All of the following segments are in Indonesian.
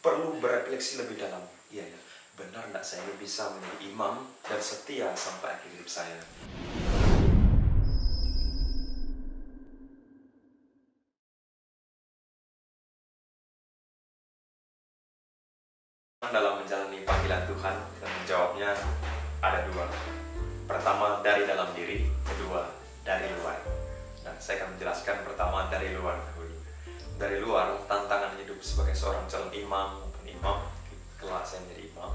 perlu berefleksi lebih dalam. Iya ya, benar nggak saya ini bisa menjadi imam dan setia sampai akhir hidup saya? Dalam menjalani panggilan Tuhan dan menjawabnya ada dua. Pertama, dari dalam diri. Kedua, dari luar. Nah, saya akan menjelaskan pertama dari luar dahulu. Dari luar, tantangan hidup sebagai seorang calon imam maupun imam, kelak saya menjadi imam.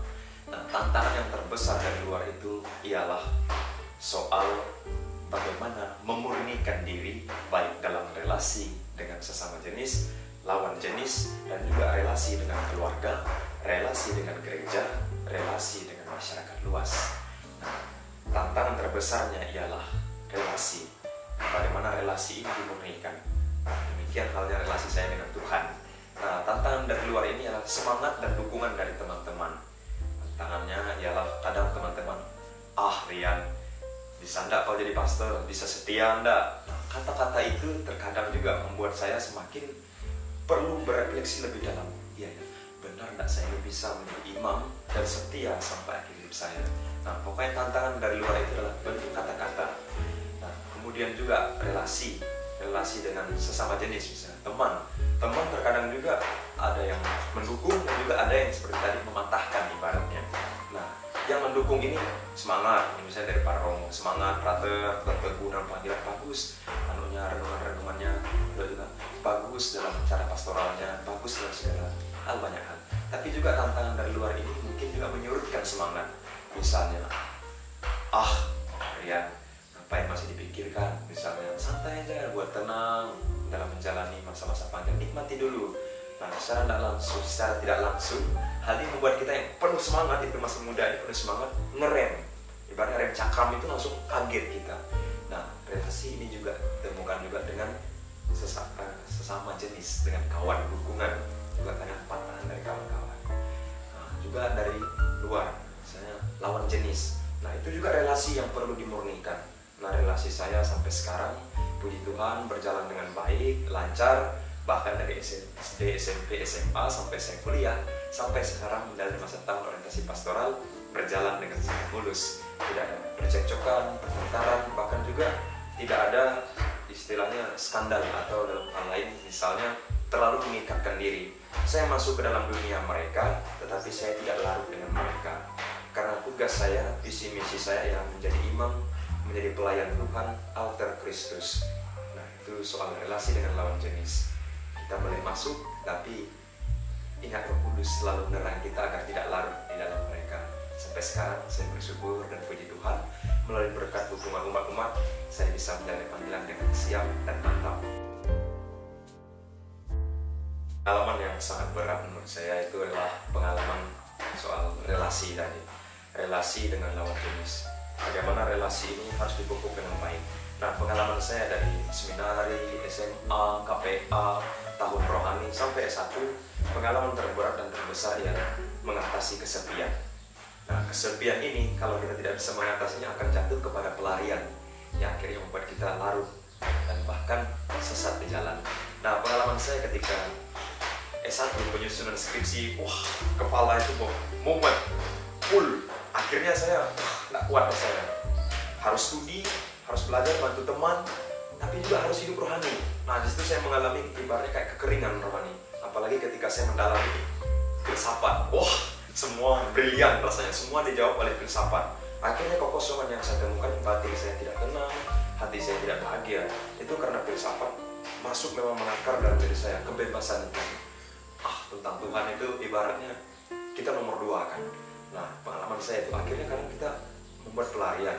Nah, tantangan yang terbesar dari luar itu ialah soal bagaimana memurnikan diri baik dalam relasi dengan sesama jenis, lawan jenis, dan juga relasi dengan keluarga, relasi dengan gereja, relasi dengan masyarakat luas. Nah, tantangan terbesarnya ialah relasi. Bagaimana relasi ini dimurnikan. Demikian halnya relasi saya dengan Tuhan. Nah, tantangan dari luar ini adalah semangat dan dukungan dari teman-teman. Tantangannya ialah kadang teman-teman, Rian, bisa enggak kau jadi pastor? Bisa setia enggak? Nah, kata-kata itu terkadang juga membuat saya semakin perlu berefleksi lebih dalam. Iya ya, benar nggak saya ini bisa menjadi imam dan setia sampai akhir hidup saya? Nah, pokoknya tantangan dari luar itu adalah bentuk kata-kata. Nah, kemudian juga relasi dengan sesama jenis, misalnya teman terkadang juga ada yang mendukung dan juga ada yang seperti tadi mematahkan ibaratnya. Nah, yang mendukung ini semangat, misalnya dari Pak Romo, semangat, prater, teguh dalam panggilan, bagus renungan-renungannya, juga bagus dalam cara pastoralnya, bagus dalam segala hal, banyak hal. Tapi juga tantangan dari luar ini mungkin juga menyurutkan semangat. Misalnya, Rian, ngapain masih dipikirkan? Misalnya, santai aja, buat tenang dalam menjalani masa-masa panjang, nikmati dulu. Nah, secara tidak langsung, hal ini membuat kita yang penuh semangat, itu masih muda, penuh semangat, ngerem. Ibaratnya rem cakram itu langsung kaget kita. Nah, relasi ini juga ditemukan juga dengan sesama jenis, dengan kawan dukungan, juga kadang patahan dari kawan-kawan. Nah, juga dari luar, misalnya lawan jenis. Nah, itu juga relasi yang perlu dimurnikan. Nah, relasi saya sampai sekarang, puji Tuhan, berjalan dengan baik, lancar, bahkan dari SD, SMP, SMA, sampai saya kuliah, sampai sekarang menjalani masa tahun orientasi pastoral, berjalan dengan sangat mulus. Tidak ada percekcokan, pertengkaran, bahkan juga tidak ada istilahnya skandal atau dalam hal lain, misalnya terlalu mengikatkan diri. Saya masuk ke dalam dunia mereka, tetapi saya tidak larut dengan mereka. Karena tugas saya, visi misi saya yang menjadi imam, menjadi pelayan Tuhan, alter Kristus. Nah, itu soal relasi dengan lawan jenis. Kita boleh masuk, tapi ingat Roh Kudus selalu menerang kita agar tidak larut di dalam mereka. Sampai sekarang saya bersyukur dan puji Tuhan, melalui berkat dukungan umat-umat, saya bisa menjalani panggilan dengan siap dan mantap. Pengalaman yang sangat berat menurut saya itu adalah pengalaman soal relasi tadi. Relasi dengan lawan jenis. Bagaimana relasi ini harus dipupuk dengan baik. Nah, pengalaman saya dari seminari, SMA, KPA, tahun rohani sampai S1, pengalaman terberat dan terbesar ialah mengatasi kesepian. Nah, kesepian ini kalau kita tidak bisa mengatasinya akan jatuh kepada pelarian yang akhirnya membuat kita larut dan bahkan sesat di jalan. Nah, pengalaman saya ketika S1 penyusunan skripsi, kepala itu mumet, full. Akhirnya saya nggak kuat, saya harus studi, harus belajar, bantu teman, tapi juga harus hidup rohani. Nah, disitu saya mengalami ibaratnya kayak kekeringan rohani. Apalagi ketika saya mendalami filsafat, semua brilian rasanya, semua dijawab oleh filsafat. Akhirnya kekosongan yang saya temukan, batin saya tidak tenang, hati saya tidak bahagia. Itu karena filsafat masuk memang mengakar dalam diri saya, kebebasan itu. Tentang Tuhan itu ibaratnya kita nomor 2 kan. Nah, pengalaman saya itu akhirnya kadang kita membuat pelarian.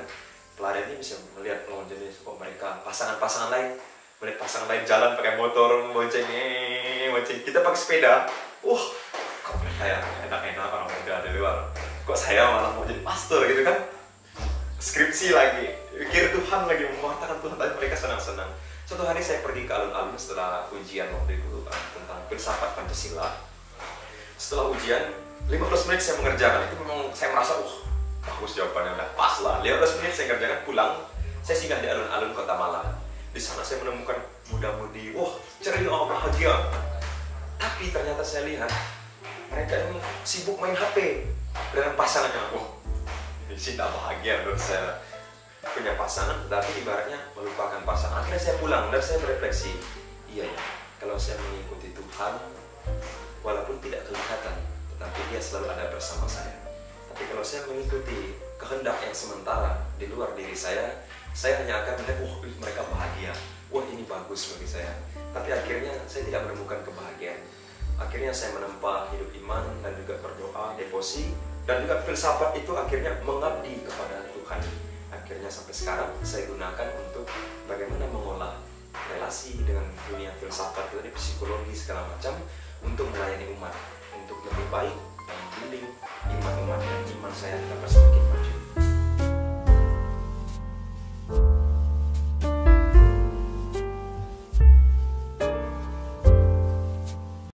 Pelarian ini bisa melihat lawan jenis, mereka pasangan-pasangan lain, melihat pasangan lain jalan pakai motor, bonceng, kita pakai sepeda. Kok mereka enak-enak orang muda di luar, kok saya malah mau jadi pastor gitu kan. Skripsi lagi, pikir Tuhan lagi, memuatakan Tuhan, tapi mereka senang-senang. Suatu hari saya pergi ke alun-alun setelah ujian waktu itu tentang filsafat Pancasila. Setelah ujian, 15 menit saya mengerjakan. Itu memang saya merasa, bagus jawabannya, udah pas lah. 15 menit saya kerjakan, pulang. Saya singgah di alun-alun Kota Malang. Di sana saya menemukan muda-mudi, ceria, bahagia. Tapi ternyata saya lihat, mereka ini sibuk main HP dengan pasangannya. Wah, ini sih tak bahagia menurut saya. Punya pasangan, tapi ibaratnya melupakan pasangan. Akhirnya saya pulang dan saya berefleksi, iya ya, kalau saya mengikuti Tuhan, walaupun tidak kelihatan, tetapi Dia selalu ada bersama saya. Tapi kalau saya mengikuti kehendak yang sementara di luar diri saya hanya akan melihat, wah mereka bahagia, wah ini bagus bagi saya. Tapi akhirnya saya tidak menemukan kebahagiaan. Akhirnya saya menempa hidup iman dan juga berdoa, devosi, dan juga filsafat itu akhirnya mengabdi kepada Tuhan. Akhirnya sampai sekarang saya gunakan untuk bagaimana mengolah relasi dengan dunia filsafat, dari psikologi segala macam, untuk melayani umat, untuk lebih baik dan building iman umat, dan iman saya dapat semakin